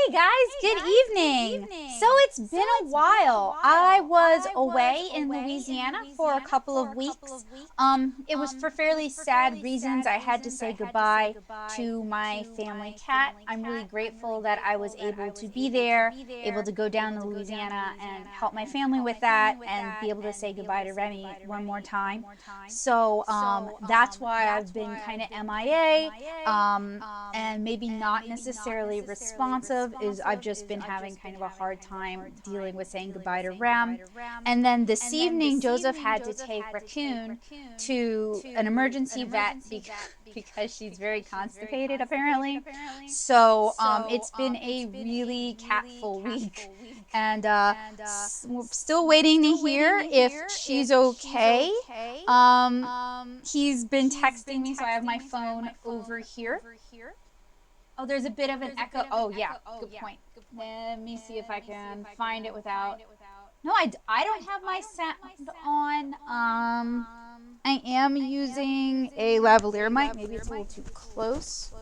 Hey guys, good evening. So it's been a while. I was away in Louisiana for a couple of weeks. It was for fairly sad reasons. I had to say goodbye to my family cat. I'm really grateful that I was able to be there, able to go down to Louisiana and help my family with that and be able to say goodbye to Remy one more time. So that's why I've been kind of MIA. And maybe not necessarily responsive, is I've just been having kind of a hard time dealing with saying goodbye to Rem. And then this evening, Joseph had to take Raccoon to an emergency vet because she's very constipated, apparently. So it's been a really catful week. And we're still waiting to hear if she's okay. He's been texting me, so I have my phone over here. Oh, there's a bit of an echo. Oh, yeah, good point. Let me see if I can find it without. No, I don't have my sound on. I am using a lavalier mic. Maybe it's a little too close.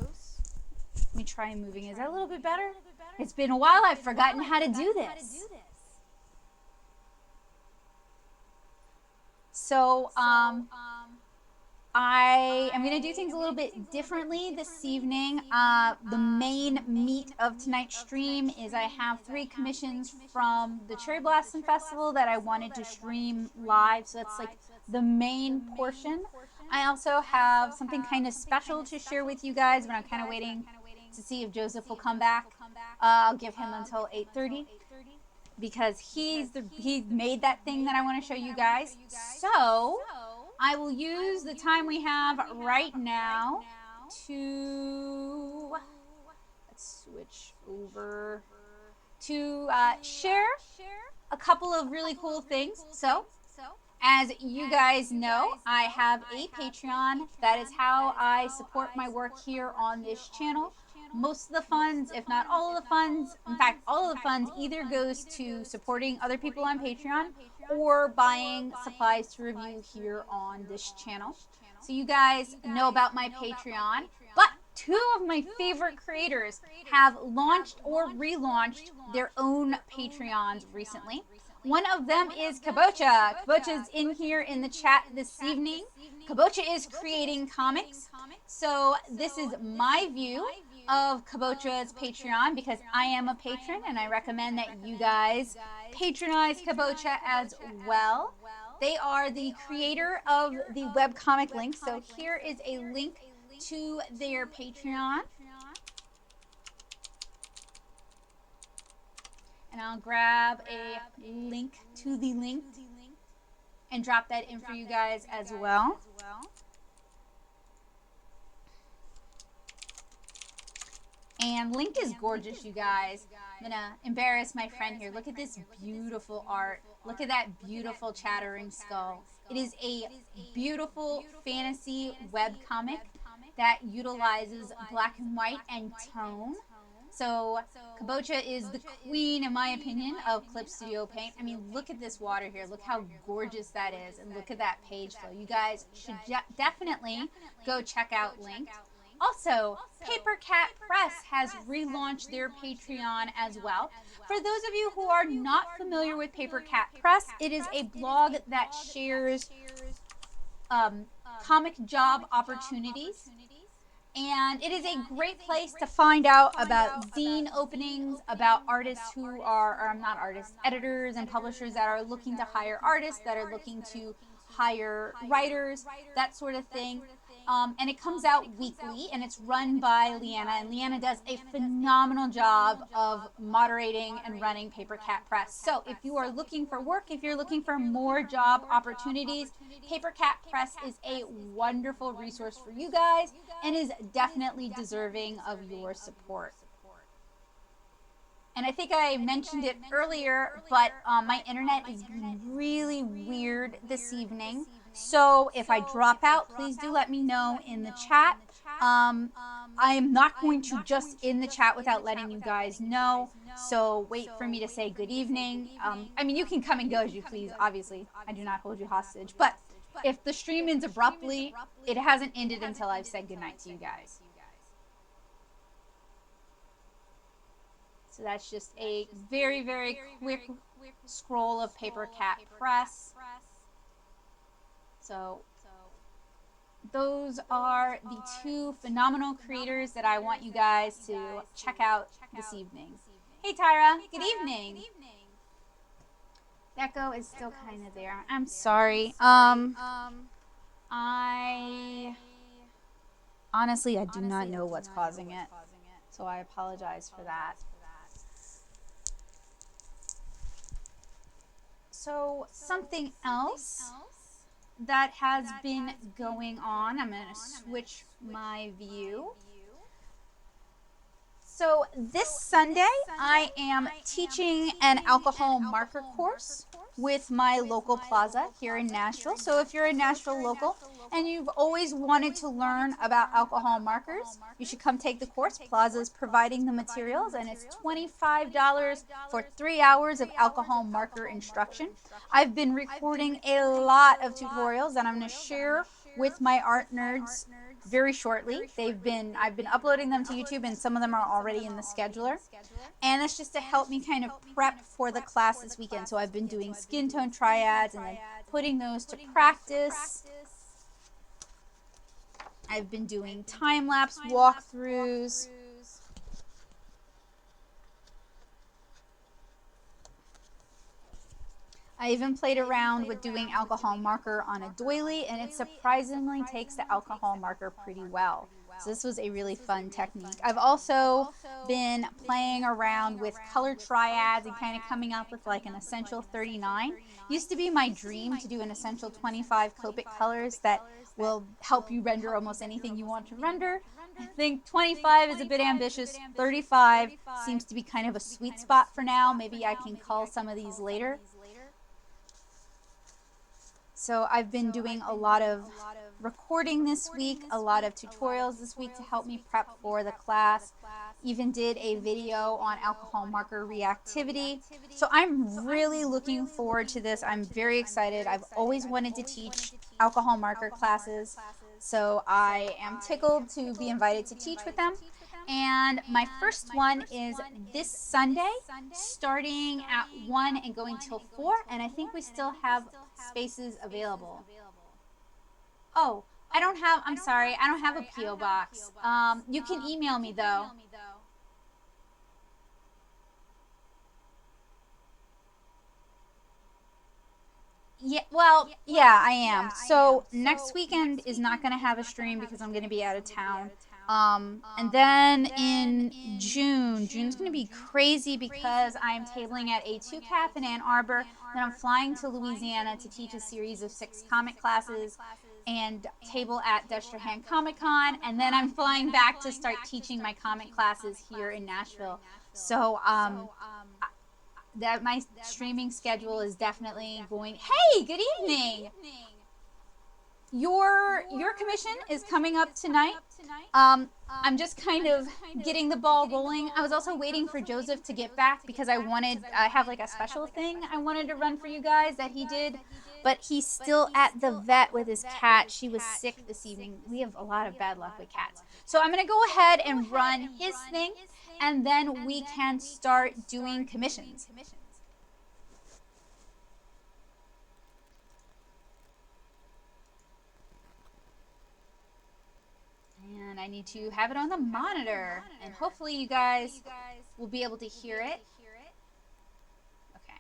Let me try moving. Is that a little bit better? It's been a while. I've forgotten how to do this. So, I am going to do things a little bit differently this evening. The main meat of tonight's stream is I have 3 commissions from the Cherry Blossom Festival that I wanted to stream live. So that's like the main portion. I also have something kind of special to share with you guys, but I'm kind of waiting to see if Joseph will come back. I'll give him until 8:30 because he made that thing that I want to show you guys. So I will use the time we have right now to, let's switch over to share a couple of really cool things. So, as you guys know, I have a Patreon. That is how I support my work here on this channel. Most of the funds, if not all of the funds, in fact, all of the funds either goes to supporting other people on Patreon or buying supplies to review here on this channel. So you guys know about my Patreon, but 2 of my favorite creators have launched or relaunched their own Patreons recently. One of them is Kabocha. Kabocha's in here in the chat this evening. Kabocha is creating comics. So this is my view of Kabocha's Patreon because I am a patron and I recommend that you guys patronize Kabocha as well. They are the creator of the webcomic link. So here is a link to their Patreon. And I'll grab a link to the link and drop that in for you guys as well. And link is gorgeous, you guys. I'm gonna embarrass my friend here. Look at this beautiful art. Look at that beautiful chattering skull. It is a beautiful fantasy webcomic that utilizes black and white and tone. So Kabocha is the queen, in my opinion, of Clip Studio Paint. I mean, look at this water here. Look how gorgeous that is. And look at that page flow. You guys should definitely go check out Linked. Also, Paper Cat Press has relaunched their Patreon as well. For those of you who are not familiar with Paper Cat Press, it is a blog that shares comic job opportunities. And it is a great place to find out about zine openings, about artists who are, or not artists, editors and publishers that are looking to hire artists, that are looking to hire writers, that sort of thing. And it comes out weekly, and it's run by Leanna, and Leanna does a phenomenal job of moderating and running Paper Cat Press. So if you are looking for work, if you're looking for more job opportunities, Paper Cat Press is a wonderful resource for you guys and is definitely deserving of your support. And I think I mentioned it earlier, but my internet is really weird this evening. So if I drop out, please do let me know in the chat. I am not going to just in the chat without letting you guys know. So wait for me to say good evening. I mean, you can come and go as you please. Obviously, I do not hold you hostage. But if the stream ends abruptly, it hasn't ended until I've said goodnight to you guys. So that's just a very, very quick scroll of paper cat press. So those are the two phenomenal creators that I want you guys to check out this evening. Hey Tyra, good evening. Echo is still kind of there. I'm sorry. I honestly, I do not know what's causing it, so I apologize for that. So something else that has been going on, I'm going to switch my view. So this Sunday, I am teaching an alcohol marker course with my local plaza here in Nashville. So if you're a Nashville local and you've always wanted to learn about alcohol markers, you should come take the course. Plaza is providing the materials, and it's $25 for 3 hours of alcohol marker instruction. I've been recording a lot of tutorials that I'm going to share with my Artnerds very shortly. I've been uploading them to YouTube, and some of them are already in the scheduler. And that's just to help me kind of prep for the class this weekend. So I've been doing skin tone triads and then putting those to practice. I've been doing time-lapse walkthroughs. I even played around with doing alcohol marker on a doily, and it surprisingly takes the alcohol marker pretty well. So this was a really fun technique. I've also been playing around with color triads and kind of coming up with like an essential 39. Used to be my dream to do an essential 25 Copic colors that will help you render almost anything you want to render. I think 25 is a bit ambitious. 35 seems to be kind of a sweet spot for now. Maybe I can cull some of these later. So I've been doing a lot of recording this week, a lot of tutorials this week to help me prep for the class. Even did a video on alcohol marker reactivity. So I'm really looking forward to this. I'm very excited. I've always wanted to teach alcohol marker classes, so I am tickled to be invited to teach with them. And my first one is this Sunday, starting at 1 and going till 4, and I think we still have spaces available. Oh, I'm sorry, I don't have a P.O. box. You can email me though. Yeah, I am. So next weekend is not going to have a stream because I'm going to be out of town. And then in June's going to be crazy because I'm tabling at a 2CAF in Ann Arbor. Then I'm flying to Louisiana to teach a series of 6 comic classes and table at Destrehan Comic Con. And then I'm flying back to start teaching my comic classes here in Nashville. So, that my streaming schedule is definitely going. Hey, good evening. Your commission is coming up tonight. I'm just kind of getting the ball rolling. I was also waiting for Joseph to get back because I have like a special thing I wanted to run for you guys that he did, but he's still at the vet with his cat. She was sick this evening. We have a lot of bad luck with cats. So I'm going to go ahead and run his thing, and then we can start doing commissions. And I need to have it on the monitor, and hopefully you guys will be able to hear it. Okay.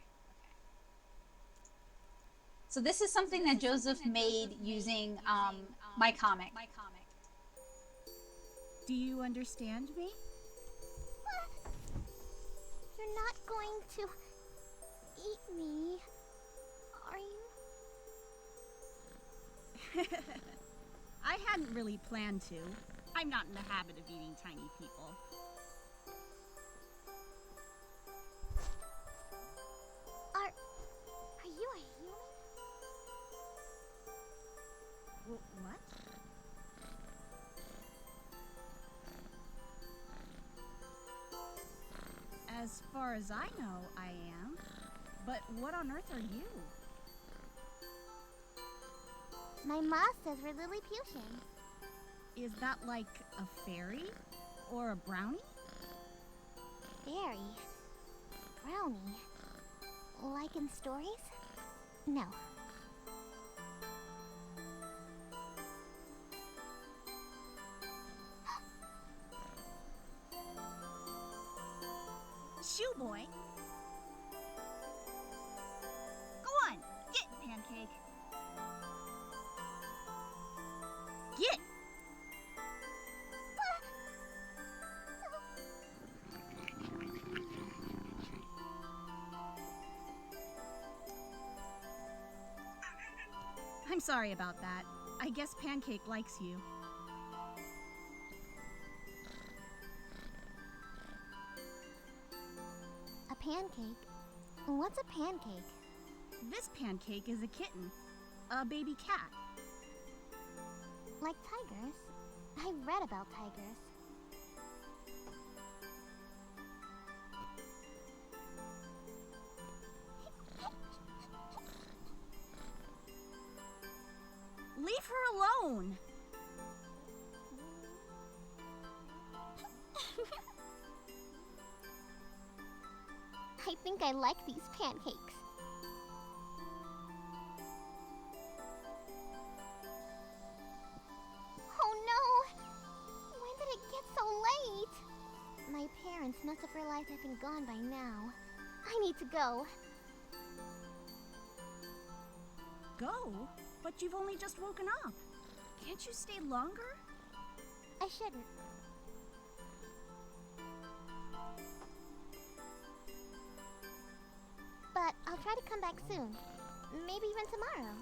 So this is something that Joseph made using my comic. Do you understand me? What? You're not going to eat me, are you? I hadn't really planned to. I'm not in the habit of eating tiny people. Are you a human? What? As far as I know, I am. But what on earth are you? My ma says we're Lilliputians. Is that like a fairy? Or a brownie? Fairy? brownie. Like in stories? No. Shoe boy. Go on, get Pancake. Get. I'm sorry about that. I guess Pancake likes you. A pancake? What's a pancake? This Pancake is a kitten. A baby cat. Like tigers? I've read about tigers. Leave her alone. I think I like these pancakes. Oh no! When did it get so late? My parents must have realized I've been gone by now. I need to go. Go? But you've only just woken up. Can't you stay longer? I shouldn't. But I'll try to come back soon. Maybe even tomorrow.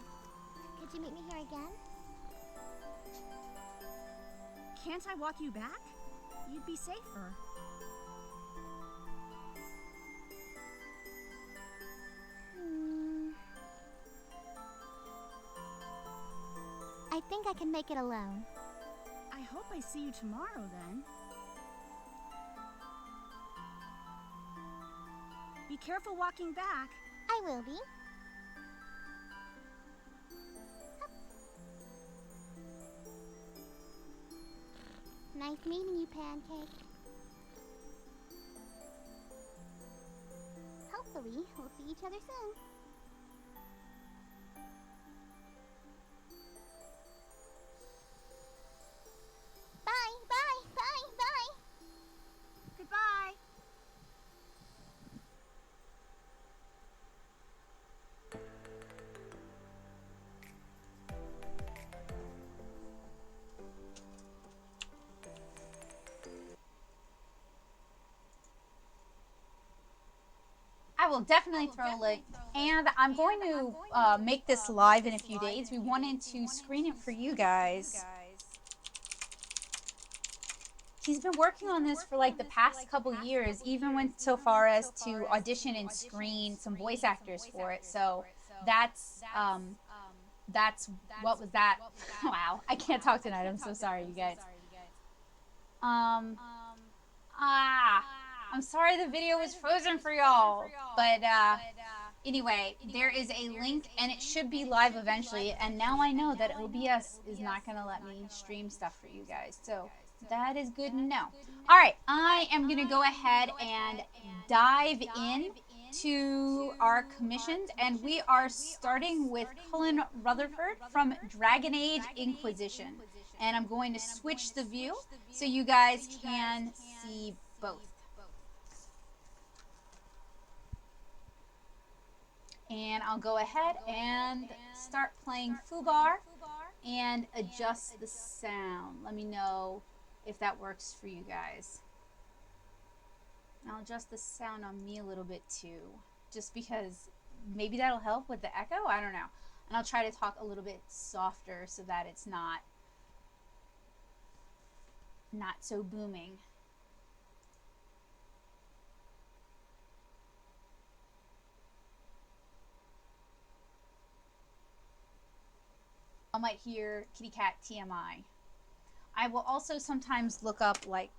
Could you meet me here again? Can't I walk you back? You'd be safer. I think I can make it alone. I hope I see you tomorrow then. Be careful walking back. I will be. Nice meeting you, Pancake. Hopefully, we'll see each other soon. Bye, bye, bye, bye. Goodbye. I will definitely throw a link. And I'm going to make this live in a few days. We wanted to screen it for you guys. He's been working on this for like the past couple years, even went so far as to audition and screen some voice actors for it. So that's what was that? Wow, I can't talk tonight. I'm so sorry, you guys. I'm sorry the video was frozen for y'all, but anyway, there is a link and it should be live eventually, and now I know that OBS is not going to let me stream stuff for you guys, so that is good to know. Alright, I am going to go ahead and dive in to our commissions, and we are starting with Cullen Rutherford from Dragon Age Inquisition, and I'm going to switch the view so you guys can see both. And I'll go ahead and start playing Fubar and adjust the sound. Let me know if that works for you guys. I'll adjust the sound on me a little bit too, just because maybe that'll help with the echo. I don't know. And I'll try to talk a little bit softer so that it's not so booming. I might hear kitty cat TMI. I will also sometimes look up like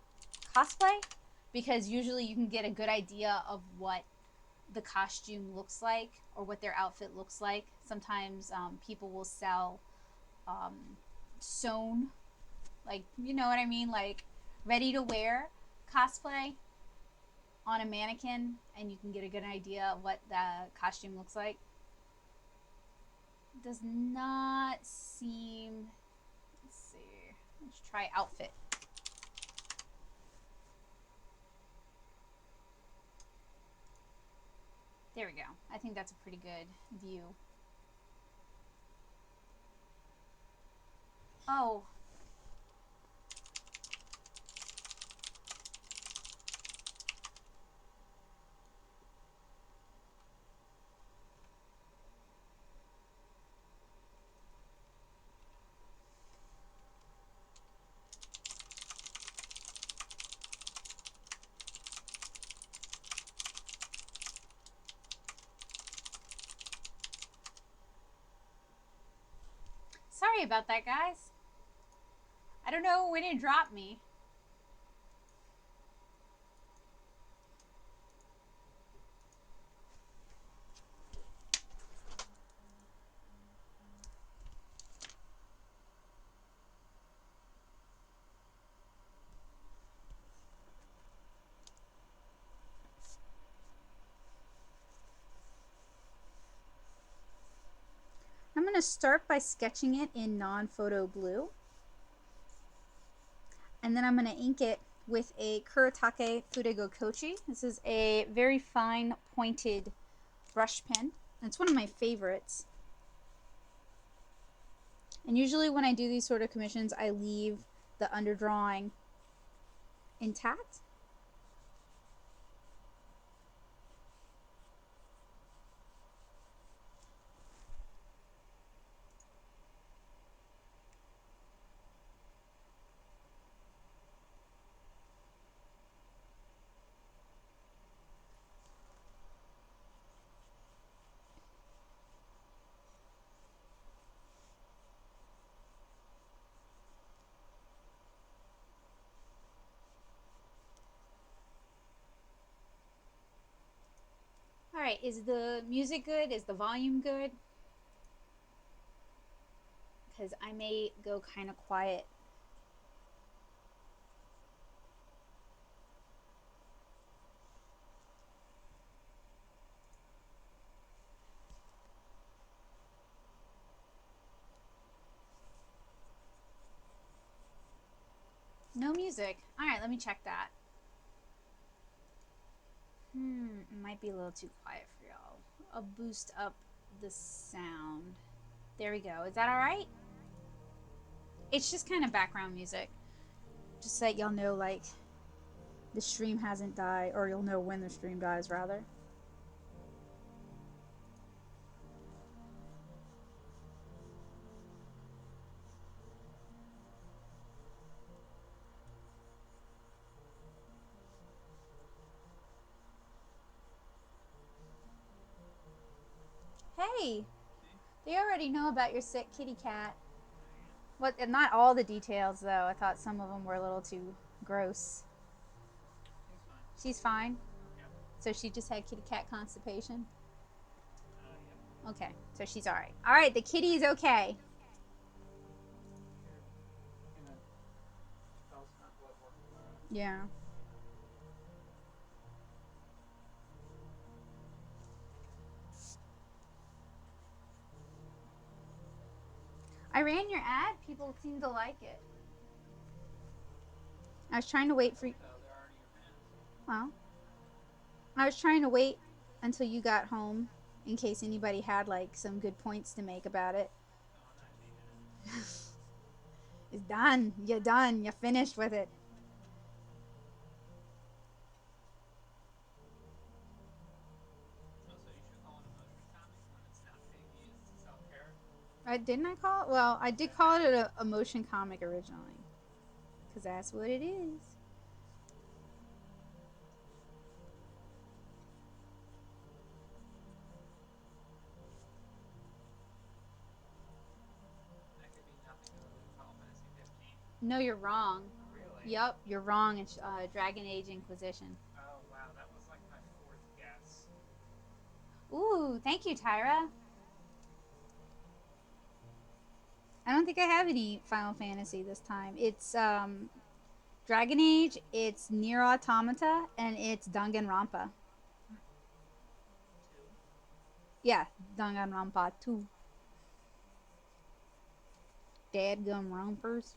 cosplay, because usually you can get a good idea of what the costume looks like or what their outfit looks like. Sometimes people will sell sewn, like, you know what I mean, like ready to wear cosplay. on a mannequin and you can get a good idea of what the costume looks like. Does not seem, let's see, let's try outfit. There we go. I think that's a pretty good view. Oh. Sorry about that, guys. I don't know when it dropped me. I'm going to start by sketching it in non-photo blue. And then I'm going to ink it with a Kuretake Fudego Kochi. This is a very fine pointed brush pen. It's one of my favorites. And usually when I do these sort of commissions, I leave the underdrawing intact. All right, is the music good? Is the volume good? Because I may go kind of quiet. No music. All right, let me check that. It might be a little too quiet for y'all. I'll boost up the sound. There we go. Is that all right? It's just kind of background music. Just so that y'all know, like, the stream hasn't died, or you'll know when the stream dies, rather. Hey, they already know about your sick kitty cat. What? Not all the details, though. I thought some of them were a little too gross. She's fine. Yep. So she just had kitty cat constipation. Yep. Okay, so she's all right. All right, the kitty is okay. Yeah. I ran your ad. People seem to like it. I was trying to wait for you. Well, I was trying to wait until you got home in case anybody had like some good points to make about it. It's done. You're done. You're finished with it. Didn't I call it? Well, I did call it a motion comic originally. Because that's what it is. That could be nothing other than Final Fantasy 15. No, you're wrong. Really? Yep, you're wrong. It's Dragon Age Inquisition. Oh, wow. That was like my fourth guess. Ooh, thank you, Tyra. I don't think I have any Final Fantasy this time. It's Dragon Age, it's Nier Automata, and it's Danganronpa. Two. Yeah, Danganronpa 2. Dadgum rompers.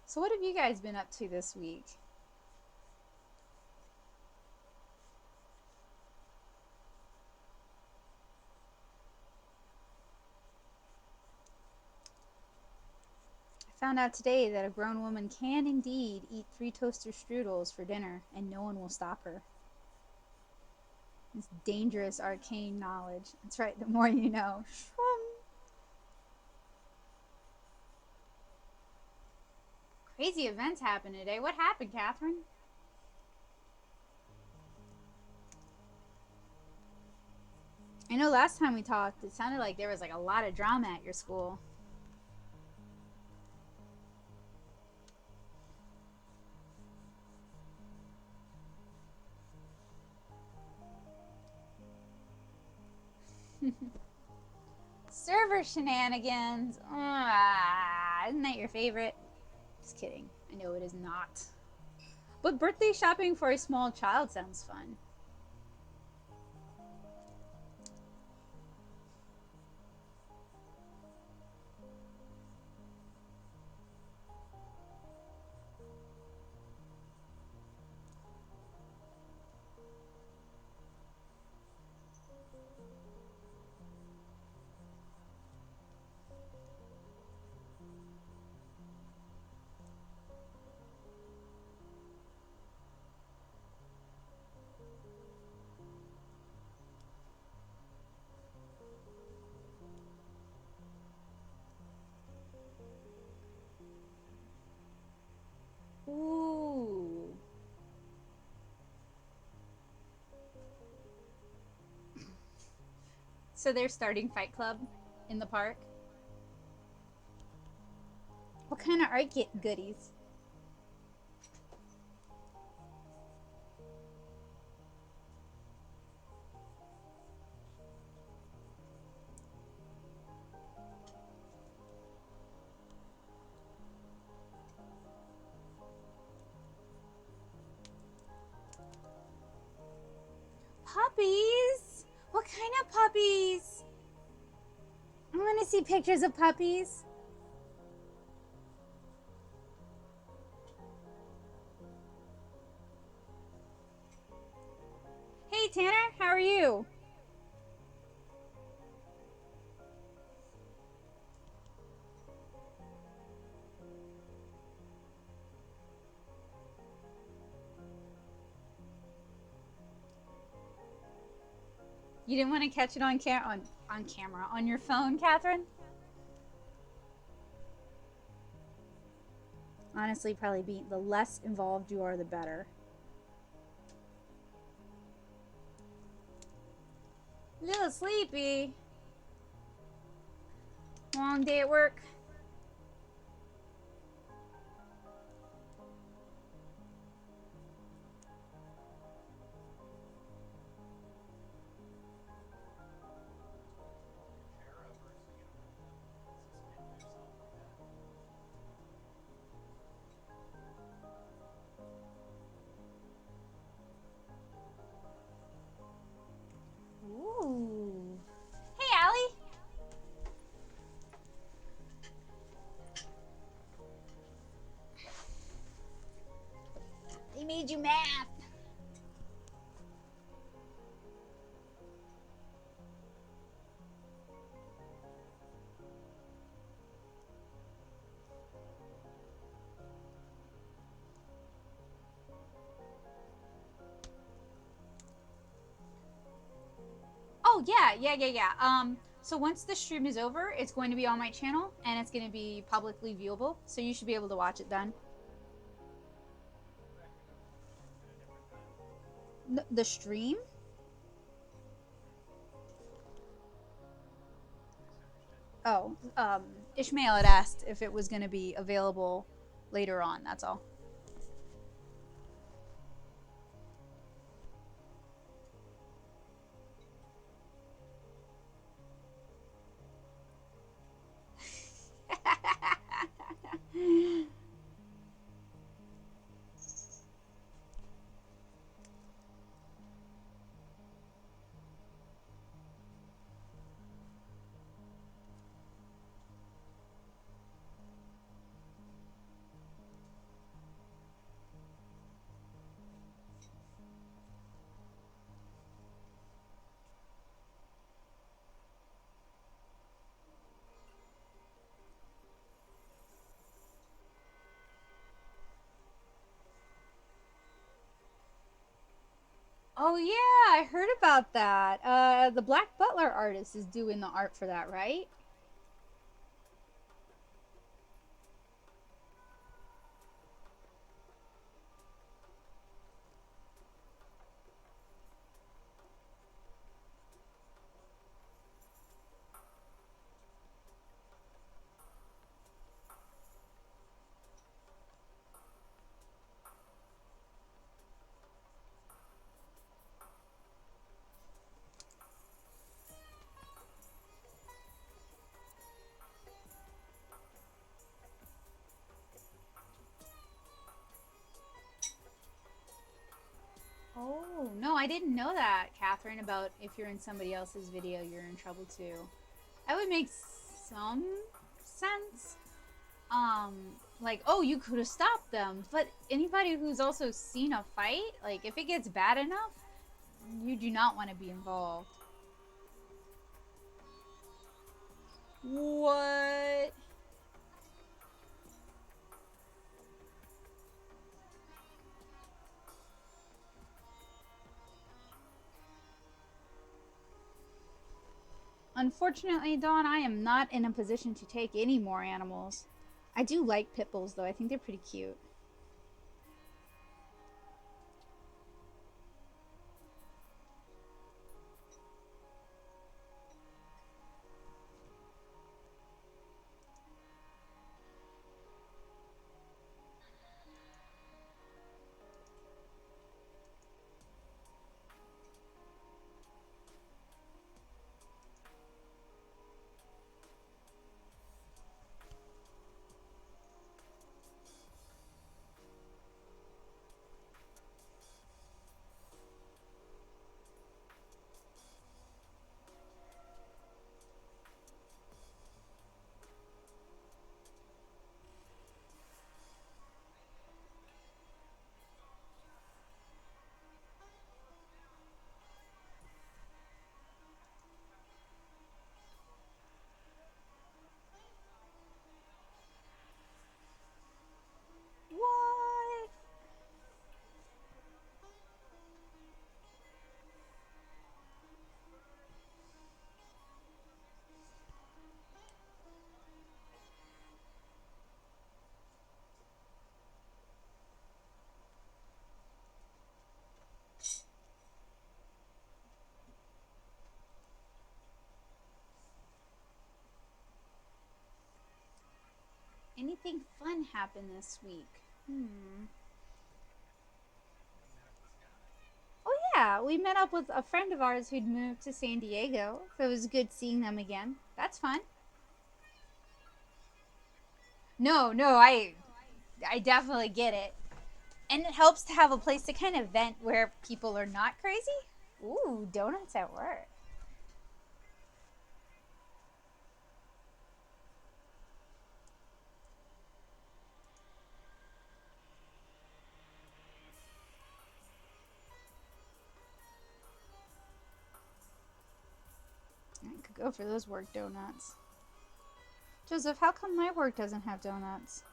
So what have you guys been up to this week? I found out today that a grown woman can indeed eat 3 toaster strudels for dinner and no one will stop her. It's dangerous arcane knowledge. That's right, the more you know. Crazy events happened today. What happened, Catherine? I know last time we talked, it sounded like there was like a lot of drama at your school. Server shenanigans. Isn't that your favorite? Just kidding. I know it is not. But birthday shopping for a small child sounds fun. Ooh. So they're starting Fight Club in the park. What kind of art goodies? Puppies? What kind of puppies? I want to see pictures of puppies. Hey Tanner, how are you? You didn't want to catch it on camera on your phone, Catherine? Honestly, probably the less involved you are, the better. A little sleepy. Long day at work. Ooh. Hey, Allie. They made you math. Oh, yeah. So once the stream is over, it's going to be on my channel, and it's going to be publicly viewable, so you should be able to watch it then. The stream? Oh, Ishmael had asked if it was going to be available later on, that's all. Oh yeah, I heard about that. The Black Butler artist is doing the art for that, right? Oh, no, I didn't know that, Catherine, about if you're in somebody else's video, you're in trouble too. That would make some sense. Like, oh, you could have stopped them. But anybody who's also seen a fight, like, if it gets bad enough, you do not want to be involved. What? Unfortunately, Dawn, I am not in a position to take any more animals. I do like pit bulls, though. I think they're pretty cute. What? Anything fun happened this week? Oh yeah, we met up with a friend of ours who'd moved to San Diego. So it was good seeing them again. That's fun. No, I definitely get it. And it helps to have a place to kind of vent where people are not crazy. Ooh, donuts at work. I could go for those work donuts. Joseph, how come my work doesn't have donuts?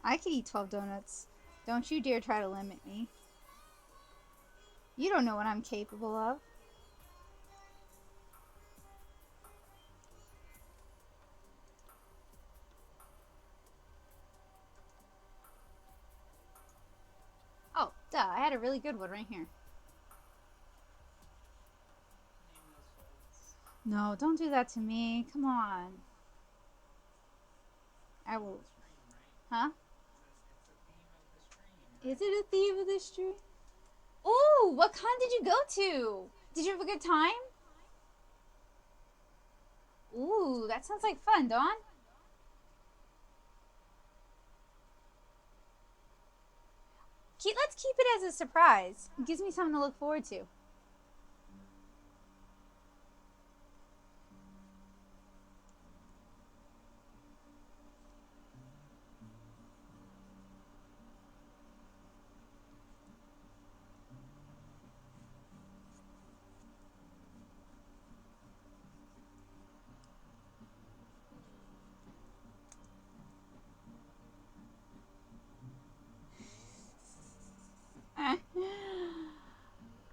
I could eat 12 donuts. Don't you dare try to limit me. You don't know what I'm capable of. Oh, duh, I had a really good one right here. No, don't do that to me. Come on. I will. Huh? It's a theme of the stream. Is it a theme of the stream? Ooh, what con did you go to? Did you have a good time? Ooh, that sounds like fun, Dawn. Let's keep it as a surprise. It gives me something to look forward to.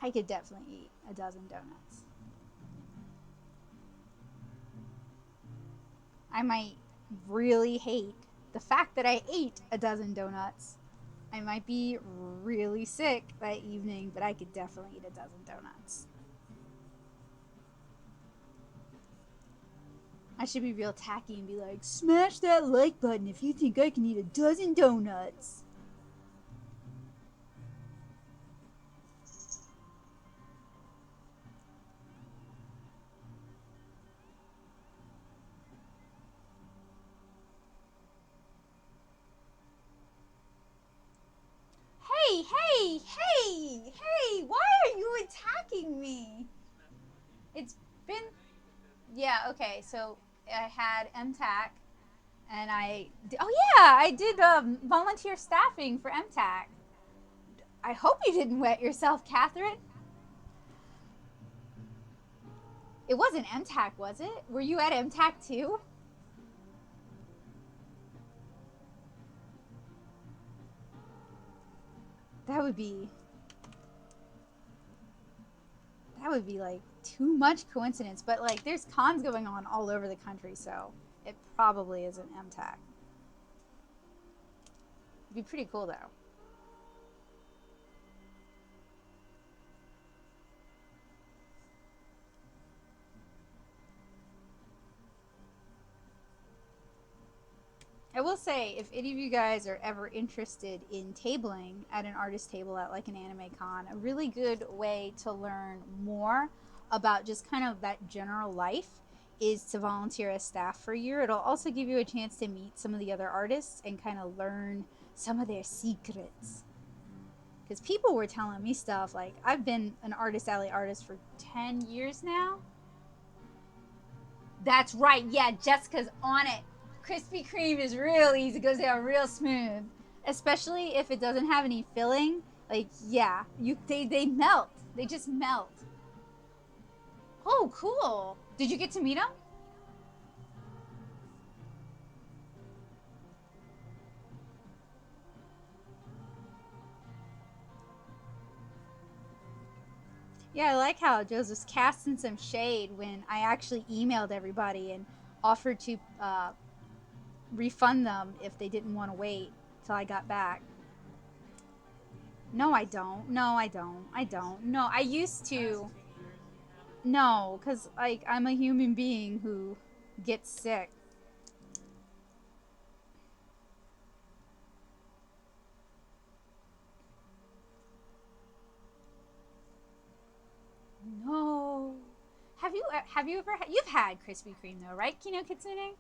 I could definitely eat a dozen donuts. I might really hate the fact that I ate a dozen donuts. I might be really sick that evening, but I could definitely eat a dozen donuts. I should be real tacky and be like, smash that like button if you think I can eat a dozen donuts. Hey, why are you attacking me? It's been, yeah, okay, so I had MTAC, and I did volunteer staffing for MTAC. I hope you didn't wet yourself, Catherine. It wasn't MTAC, was it? Were you at MTAC too? That would be like too much coincidence, but like there's cons going on all over the country, so it probably isn't MTAC. It'd be pretty cool though. I will say, if any of you guys are ever interested in tabling at an artist table at like an anime con, a really good way to learn more about just kind of that general life is to volunteer as staff for a year. It'll also give you a chance to meet some of the other artists and kind of learn some of their secrets. Because people were telling me stuff like, I've been an Artist Alley artist for 10 years now. That's right, yeah, Jessica's on it. Krispy Kreme is real easy, goes down real smooth. Especially if it doesn't have any filling. Like, yeah, they melt. They just melt. Oh, cool. Did you get to meet them? Yeah, I like how Joseph's casting some shade when I actually emailed everybody and offered to refund them if they didn't want to wait till I got back. No, I don't. No, I don't. I don't. No, I used to. No, because like I'm a human being who gets sick. No. Have you ever you've had Krispy Kreme though, right, Kino Kitsune?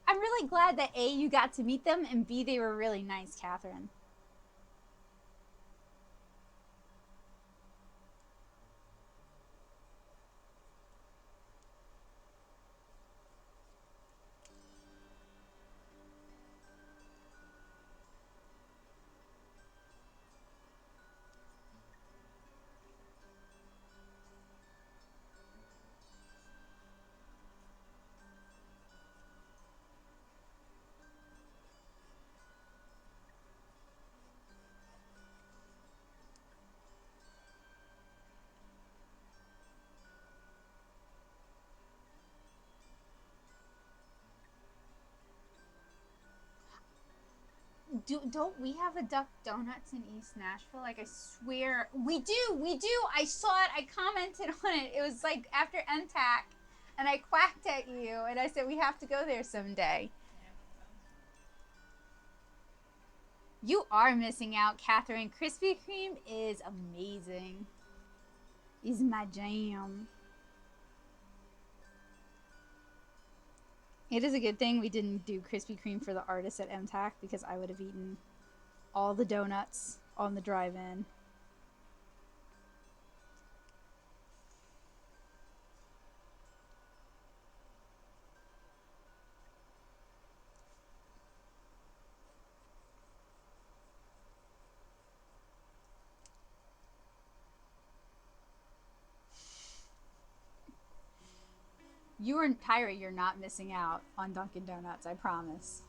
I'm really glad that A, you got to meet them, and B, they were really nice, Catherine. don't we have a Duck Donuts in East Nashville? Like, I swear we do. I saw it. I commented on it. It was like after MTAC, and I quacked at you, and I said we have to go there someday. You are missing out, Catherine. Krispy Kreme is amazing. Is my jam. It is a good thing we didn't do Krispy Kreme for the artists at MTAC, because I would have eaten all the donuts on the drive-in. You are, Tyra, you're not missing out on Dunkin' Donuts, I promise.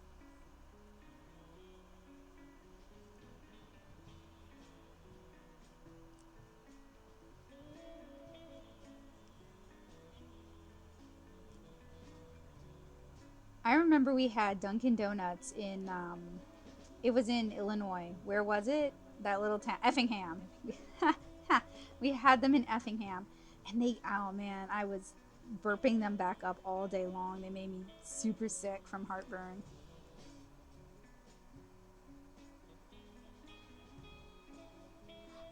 I remember we had Dunkin' Donuts in, it was in Illinois. Where was it? That little town, Effingham. We had them in Effingham. And they, oh man, I was burping them back up all day long. They made me super sick from heartburn.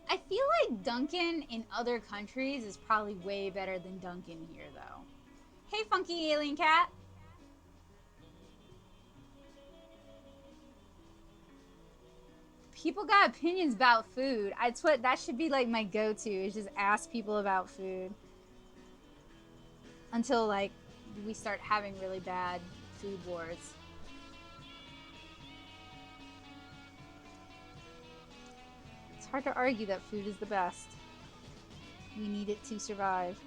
I feel like Dunkin' in other countries is probably way better than Dunkin' here, though. Hey, funky alien cat. People got opinions about food. That's what, that should be like my go-to, is just ask people about food. Until, like, we start having really bad food wars. It's hard to argue that food is the best. We need it to survive.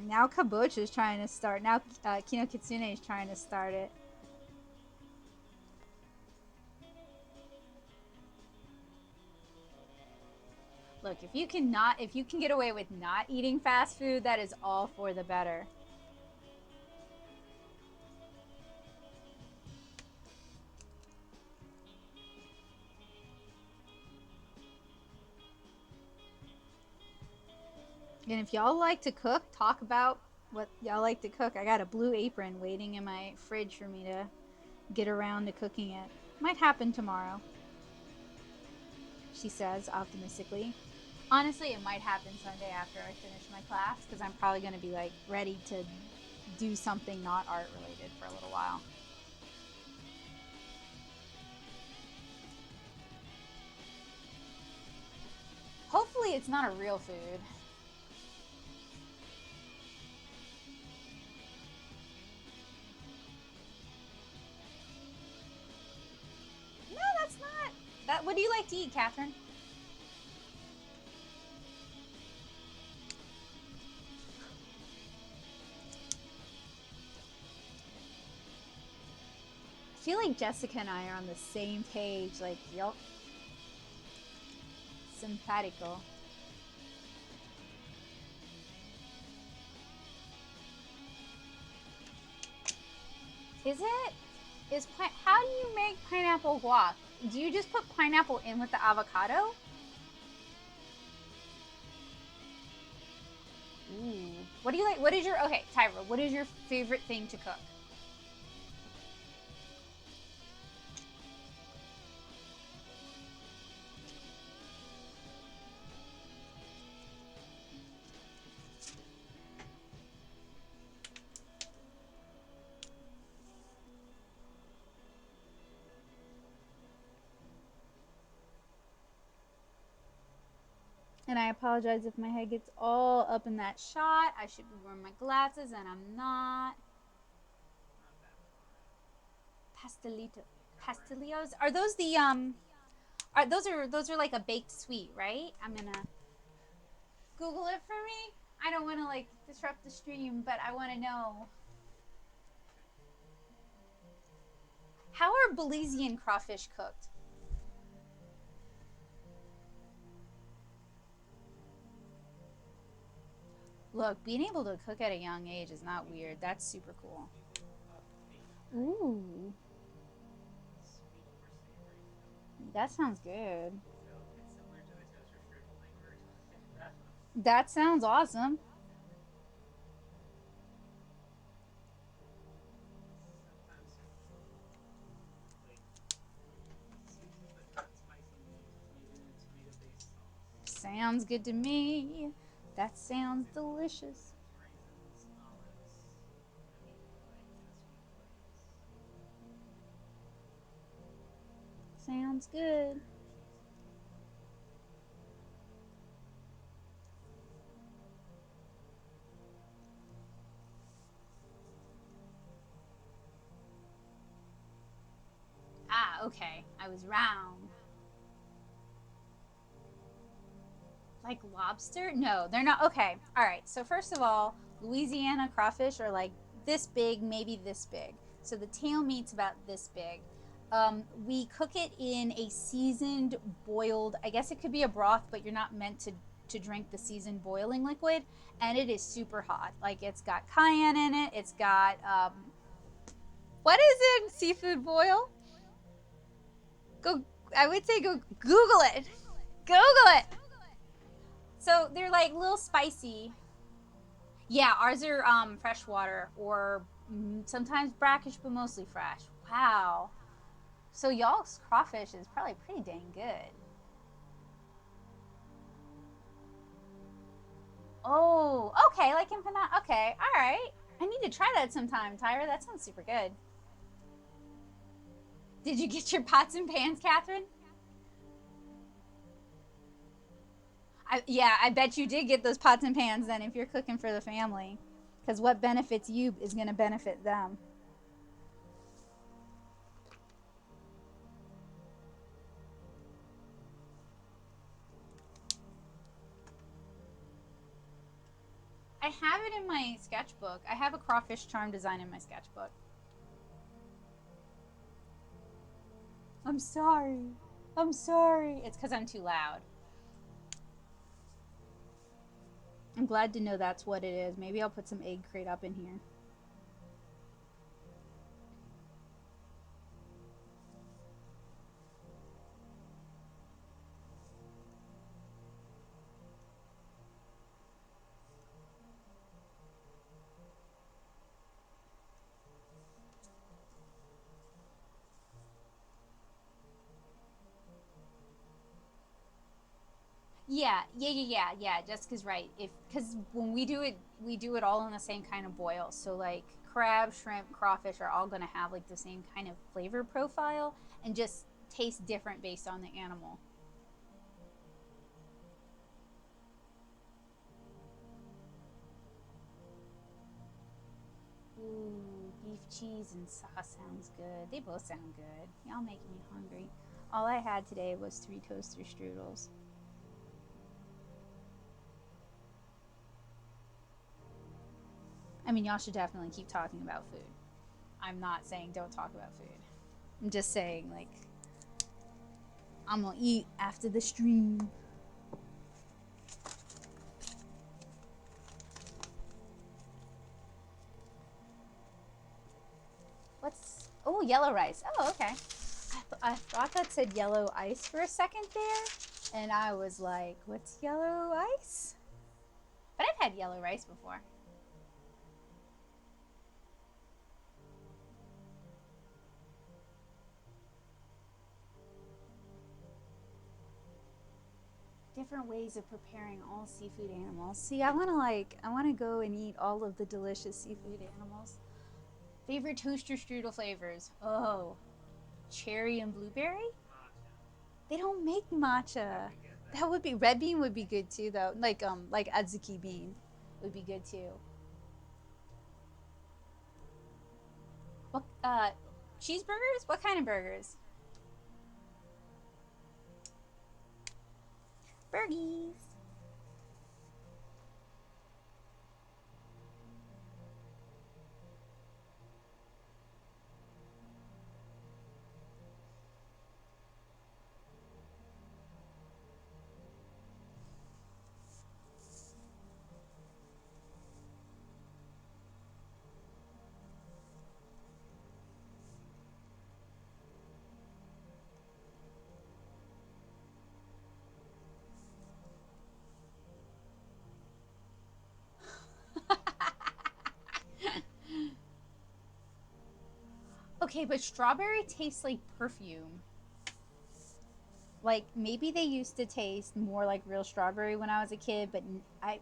Now Kabuch is trying to start. Now Kino Kitsune is trying to start it. Look, if you can get away with not eating fast food, that is all for the better. And if y'all like to cook, talk about what y'all like to cook. I got a blue apron waiting in my fridge for me to get around to cooking it. Might happen tomorrow, she says optimistically. Honestly, it might happen Sunday after I finish my class, because I'm probably going to be like ready to do something not art related for a little while. Hopefully it's not a real food. No, that's not. That. What do you like to eat, Catherine? I feel like Jessica and I are on the same page. Like, yup. Simpatico. Is it? How do you make pineapple guac? Do you just put pineapple in with the avocado? Ooh. What do you like? What is your, okay, Tyra, what is your favorite thing to cook? And I apologize if my head gets all up in that shot. I should be wearing my glasses and I'm not. Pastelillos? Are those the those are like a baked sweet, right? I'm gonna Google it for me. I don't want to like disrupt the stream, but I want to know. How are Belizean crawfish cooked? Look, being able to cook at a young age is not weird. That's super cool. Ooh. That sounds good. So it's similar to the toaster strudel thing we were talking about. That sounds awesome. Sometimes like seasoned but not spicy meat is made in a tomato-based sauce. Sounds good to me. That sounds delicious. Raisins, olives, immediately like in a sweet place. Sounds good. Ah, okay. I was wrong. Like lobster? No, they're not. Okay. All right. So first of all, Louisiana crawfish are like this big, maybe this big. So the tail meat's about this big. We cook it in a seasoned, boiled, I guess it could be a broth, but you're not meant to drink the seasoned boiling liquid. And it is super hot. Like it's got cayenne in it. It's got, what is it? Seafood boil? I would say go Google it. Google it. So they're like a little spicy. Yeah, ours are freshwater or sometimes brackish, but mostly fresh. Wow. So y'all's crawfish is probably pretty dang good. Oh, okay, like empanada. Okay, all right. I need to try that sometime, Tyra. That sounds super good. Did you get your pots and pans, Catherine? Yeah, I bet you did get those pots and pans then if you're cooking for the family. Because what benefits you is going to benefit them. I have it in my sketchbook. I have a crawfish charm design in my sketchbook. I'm sorry. I'm sorry. It's because I'm too loud. I'm glad to know that's what it is. Maybe I'll put some egg crate up in here. Yeah. Jessica's right. Because when we do it all in the same kind of boil. So like crab, shrimp, crawfish are all going to have like the same kind of flavor profile and just taste different based on the animal. Ooh, beef, cheese, and sauce sounds good. They both sound good. Y'all making me hungry. All I had today was 3 toaster strudels. I mean, y'all should definitely keep talking about food. I'm not saying don't talk about food. I'm just saying, like, I'm gonna eat after the stream. What's... Oh, yellow rice. Oh, okay. I thought that said yellow ice for a second there. And I was like, what's yellow ice? But I've had yellow rice before. Different ways of preparing all seafood animals. See, I want to go and eat all of the delicious seafood animals. Favorite toaster strudel flavors. Oh, cherry and blueberry? Matcha. They don't make matcha. That would be, red bean would be good too though. Like adzuki bean would be good too. What cheeseburgers? What kind of burgers? Burgies. Okay, but strawberry tastes like perfume. Like, maybe they used to taste more like real strawberry when I was a kid, but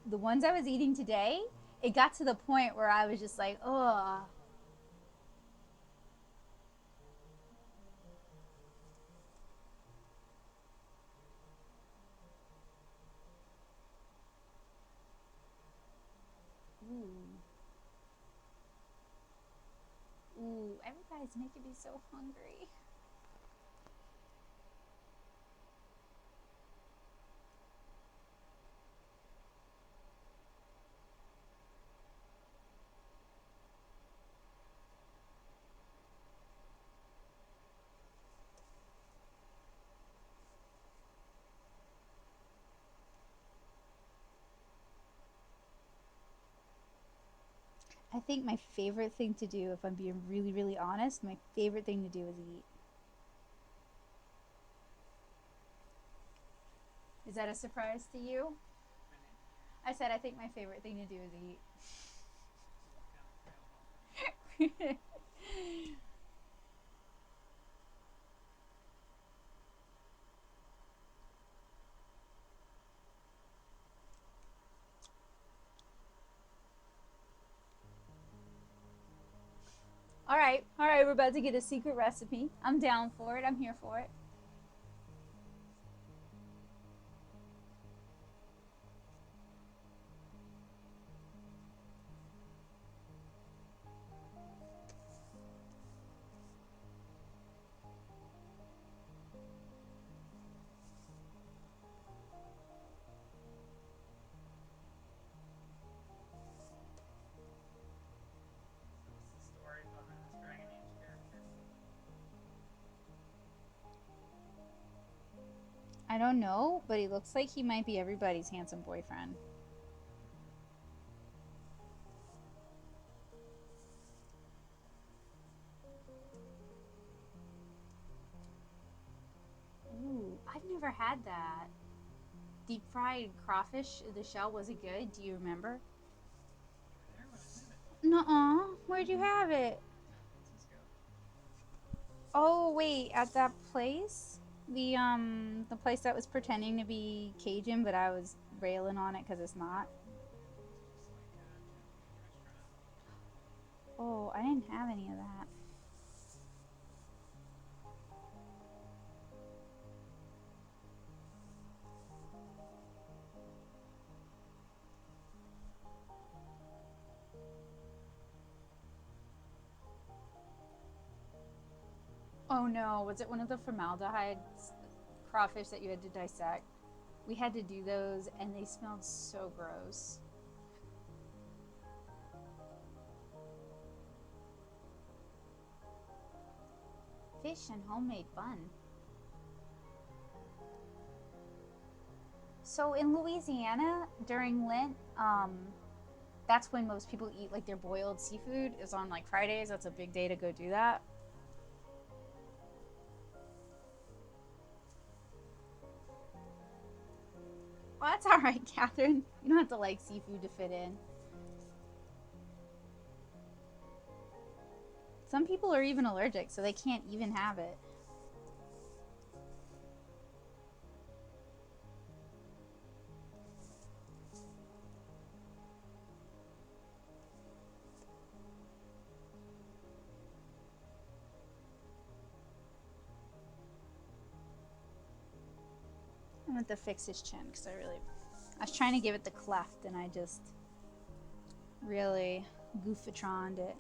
the ones I was eating today, it got to the point where I was just like, ugh. Ooh. Ooh, everybody's making me so hungry. I think my favorite thing to do, if I'm being really, really honest, my favorite thing to do is eat. Is that a surprise to you? I said I think my favorite thing to do is eat. All right, we're about to get a secret recipe. I'm down for it. I'm here for it. What's the story behind this Dragon Age character? I don't know, but he looks like he might be everybody's handsome boyfriend. Ooh, I've never had that. Deep fried crawfish, the shell, was it good? Do you remember? You were there when I had it. Nuh-uh. Where'd you have it? San Francisco. Oh, wait, at that place? The place that was pretending to be Cajun, but I was railing on it because it's not. It's just like a Japanese restaurant. Oh, I didn't have any of that. Oh no, was it one of the formaldehyde crawfish that you had to dissect? We had to do those and they smelled so gross. Fish and homemade bun. So in Louisiana during Lent, that's when most people eat like their boiled seafood is on like Fridays. That's a big day to go do that. Well, that's all right, Catherine. You don't have to like seafood to fit in. Some people are even allergic, so they can't even have it. I want to fix his chin because I was trying to give it the cleft and I just really goofatroned it.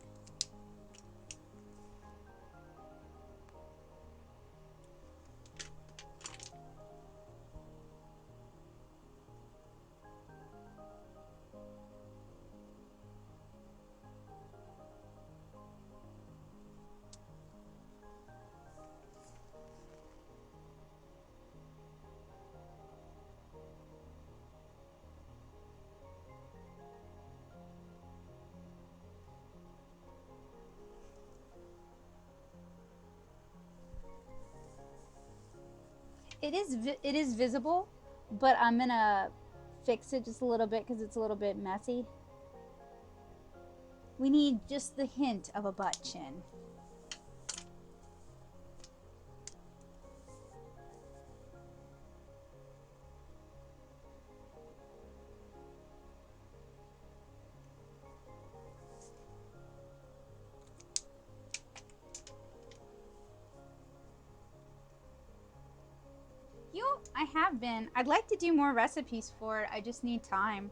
It is visible, but I'm gonna fix it just a little bit because it's a little bit messy. We need just the hint of a butt chin. I have been. I'd like to do more recipes for it. I just need time.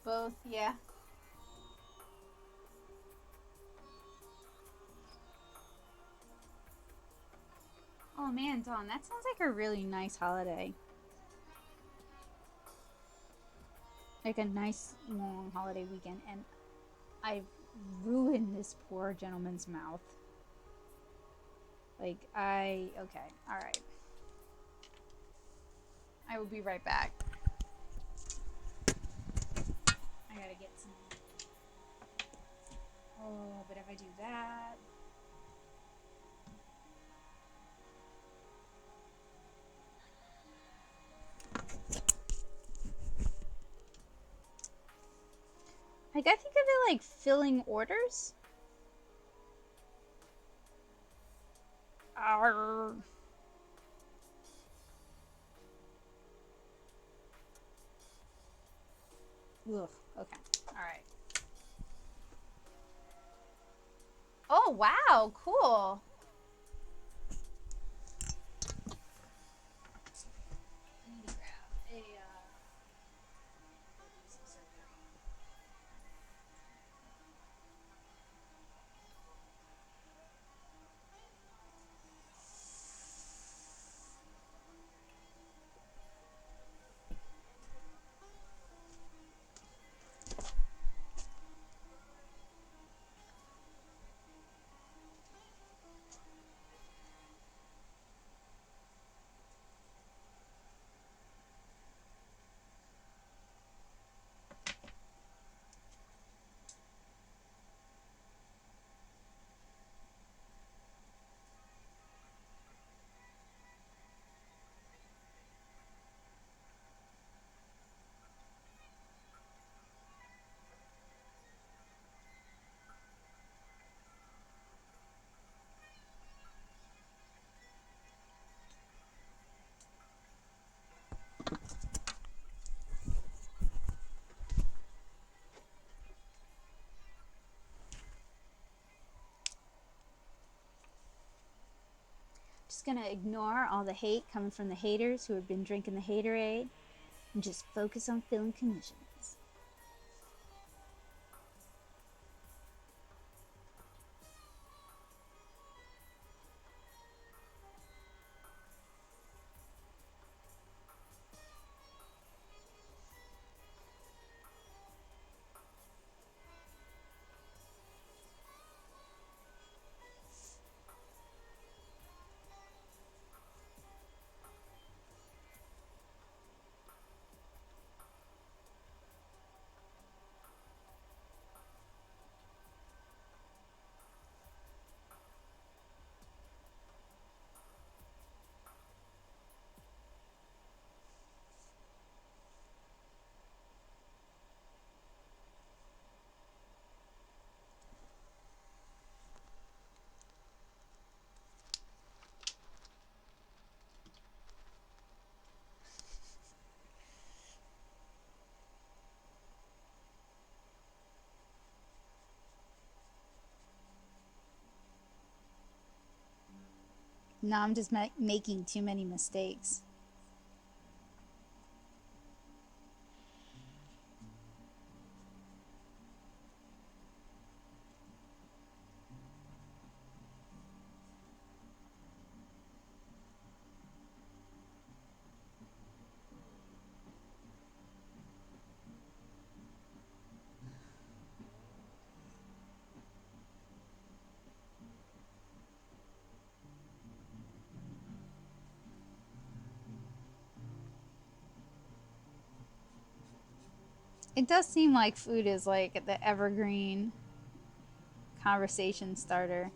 Both, yeah. Oh man, Dawn, that sounds like a really nice holiday. Like a nice long holiday weekend, and I've ruined this poor gentleman's mouth. Like, okay, alright. I will be right back. I gotta get some. Oh, but if I do that. Like, I think of it like filling orders. Arr. Ugh, okay, alright. Oh, wow, cool. I need to grab some surgery. Just gonna ignore all the hate coming from the haters who have been drinking the haterade and just focus on filling commissions. No, I'm just making too many mistakes. It does seem like food is like the evergreen conversation starter.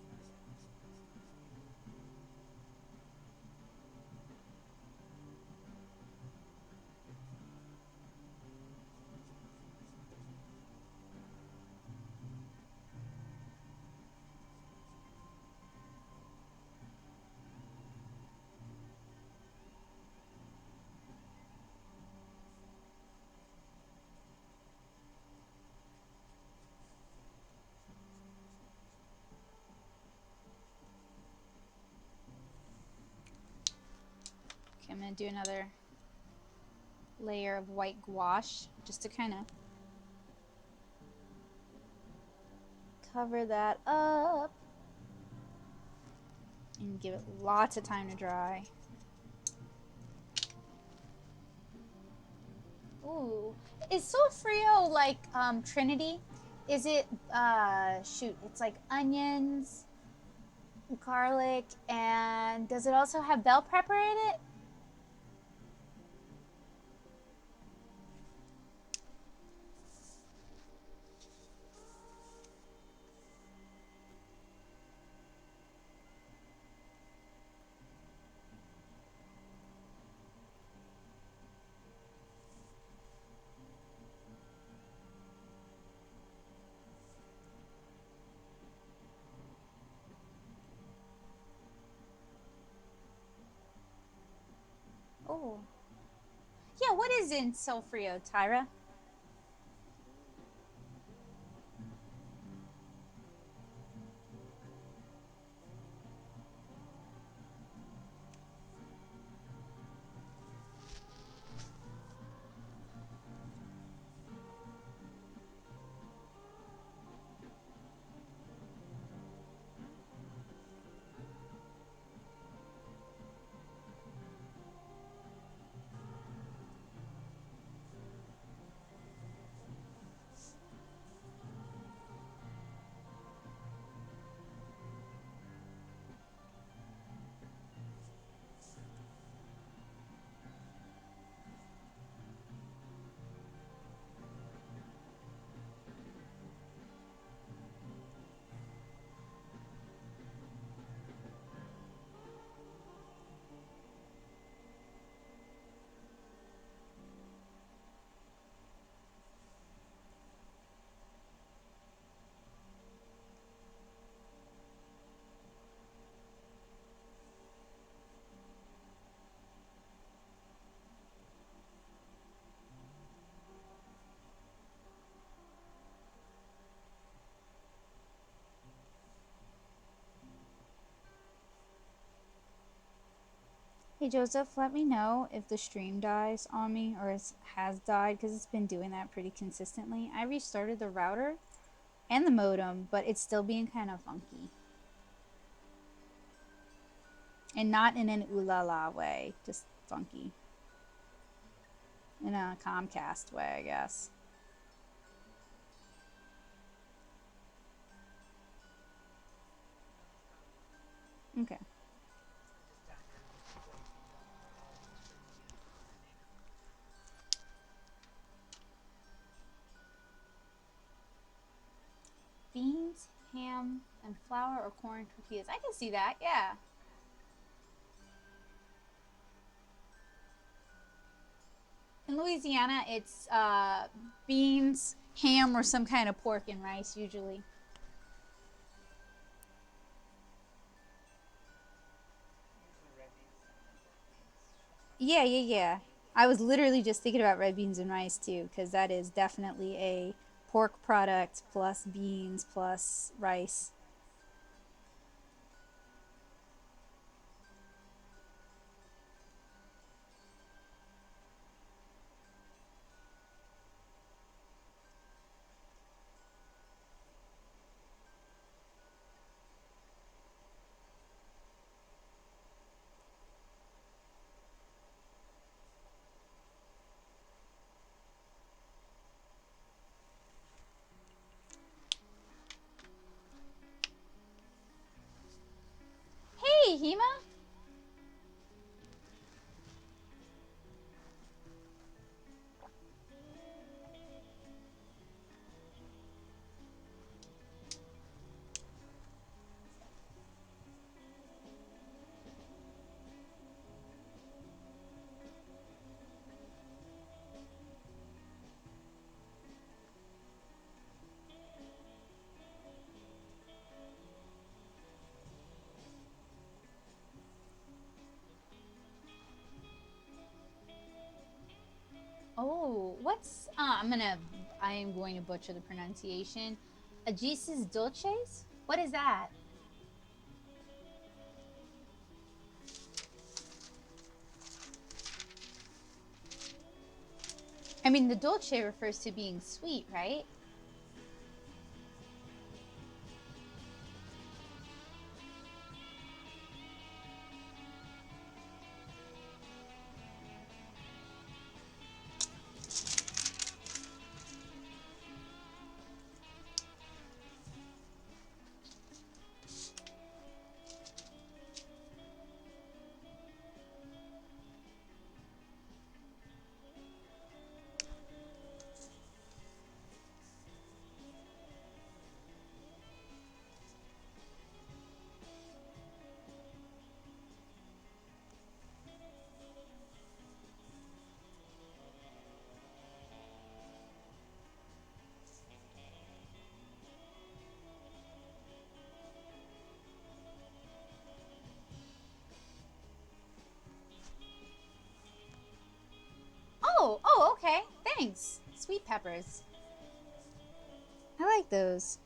Okay, I'm gonna do another layer of white gouache just to kind of cover that up and give it lots of time to dry. Ooh, is Solfrio like Trinity? Is it shoot, it's like onions, garlic, and does it also have bell pepper in it? Oh. Yeah, what is in Solfrio, Tyra? Hey Joseph, let me know if the stream dies on me or has died because it's been doing that pretty consistently. I restarted the router and the modem, but it's still being kind of funky. And not in an ooh la la way, just funky. In a Comcast way, I guess. Okay. Beans, ham, and flour or corn tortillas. I can see that, yeah. In Louisiana, it's beans, ham, or some kind of pork and rice, usually. Yeah. I was literally just thinking about red beans and rice, too, because that is definitely a pork product plus beans plus rice. What's I am going to butcher the pronunciation. Agisis dulces? What is that? I mean, the dulce refers to being sweet, right? Oh, okay. Thanks. Sweet peppers. I like those.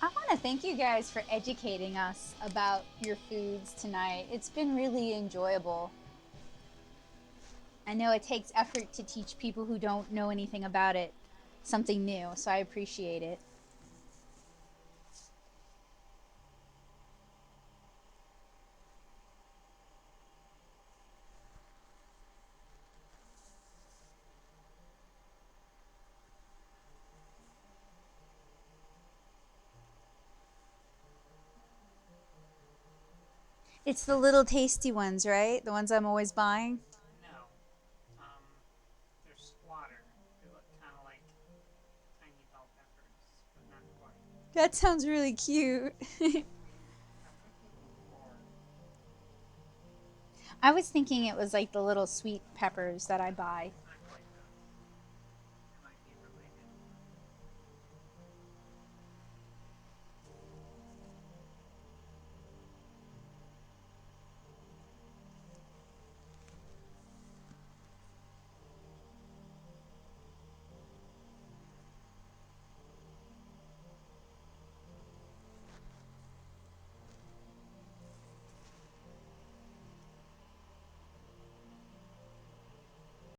I want to thank you guys for educating us about your foods tonight. It's been really enjoyable. I know it takes effort to teach people who don't know anything about it something new, so I appreciate it. It's the little tasty ones, right? The ones I'm always buying? No. They're squatter. They look kind of like tiny bell peppers, but not quite. That sounds really cute. I was thinking it was like the little sweet peppers that I buy.